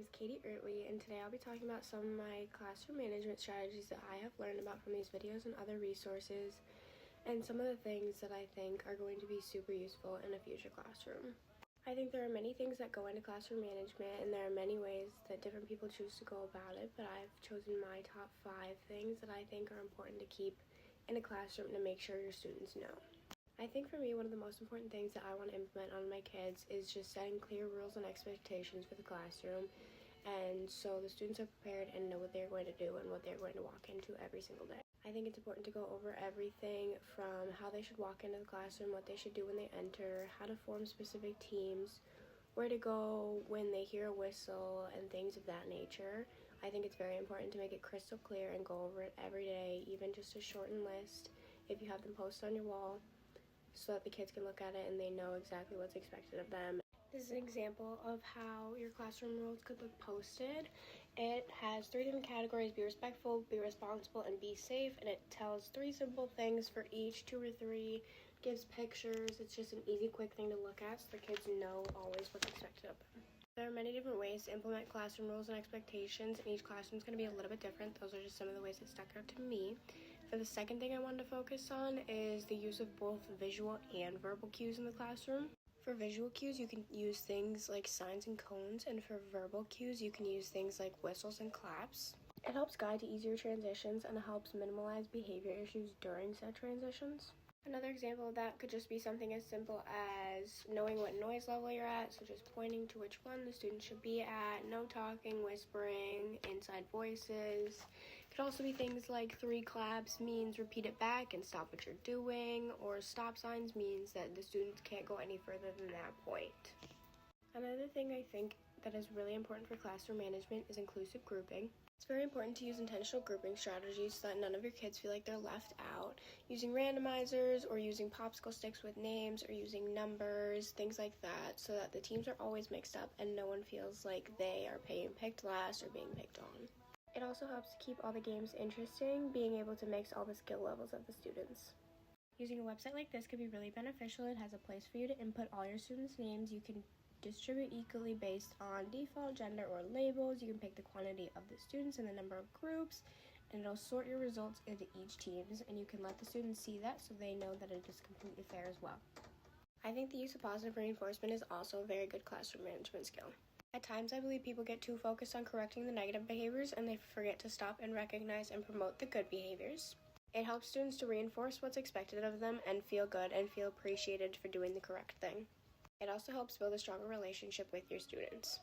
is Katie Ertley, and today I'll be talking about some of my classroom management strategies that I have learned about from these videos and other resources, and some of the things that I think are going to be super useful in a future classroom. I think there are many things that go into classroom management, and there are many ways that different people choose to go about it, but I've chosen my top 5 things that I think are important to keep in a classroom to make sure your students know. I think for me, one of the most important things that I want to implement on my kids is just setting clear rules and expectations for the classroom, and so the students are prepared and know what they're going to do and what they're going to walk into every single day. I think it's important to go over everything from how they should walk into the classroom, what they should do when they enter, how to form specific teams, where to go when they hear a whistle, and things of that nature. I think it's very important to make it crystal clear and go over it every day, even just a shortened list if you have them posted on your wall, so that the kids can look at it and they know exactly what's expected of them. This is an example of how your classroom rules could look posted. It has 3 different categories: be respectful, be responsible, and be safe, and it tells 3 simple things for each, 2 or 3, gives pictures. It's just an easy, quick thing to look at so the kids know always what's expected of them. There are many different ways to implement classroom rules and expectations, and each classroom is going to be a little bit different. Those are just some of the ways that stuck out to me. For the second thing I wanted to focus on is the use of both visual and verbal cues in the classroom. For visual cues, you can use things like signs and cones, and for verbal cues, you can use things like whistles and claps. It helps guide to easier transitions and helps minimize behavior issues during said transitions. Another example of that could just be something as simple as knowing what noise level you're at, so just pointing to which one the student should be at, no talking, whispering, inside voices. It could also be things like 3 claps means repeat it back and stop what you're doing, or stop signs means that the students can't go any further than that point. Another thing I think that is really important for classroom management is inclusive grouping. It's very important to use intentional grouping strategies so that none of your kids feel like they're left out. Using randomizers or using popsicle sticks with names or using numbers, things like that, so that the teams are always mixed up and no one feels like they are being picked last or being picked on. It also helps to keep all the games interesting, being able to mix all the skill levels of the students. Using a website like this could be really beneficial. It has a place for you to input all your students' names. You can distribute equally based on default, gender, or labels. You can pick the quantity of the students and the number of groups, and it'll sort your results into each teams, and you can let the students see that so they know that it is completely fair as well. I think the use of positive reinforcement is also a very good classroom management skill. At times, I believe people get too focused on correcting the negative behaviors and they forget to stop and recognize and promote the good behaviors. It helps students to reinforce what's expected of them and feel good and feel appreciated for doing the correct thing. It also helps build a stronger relationship with your students.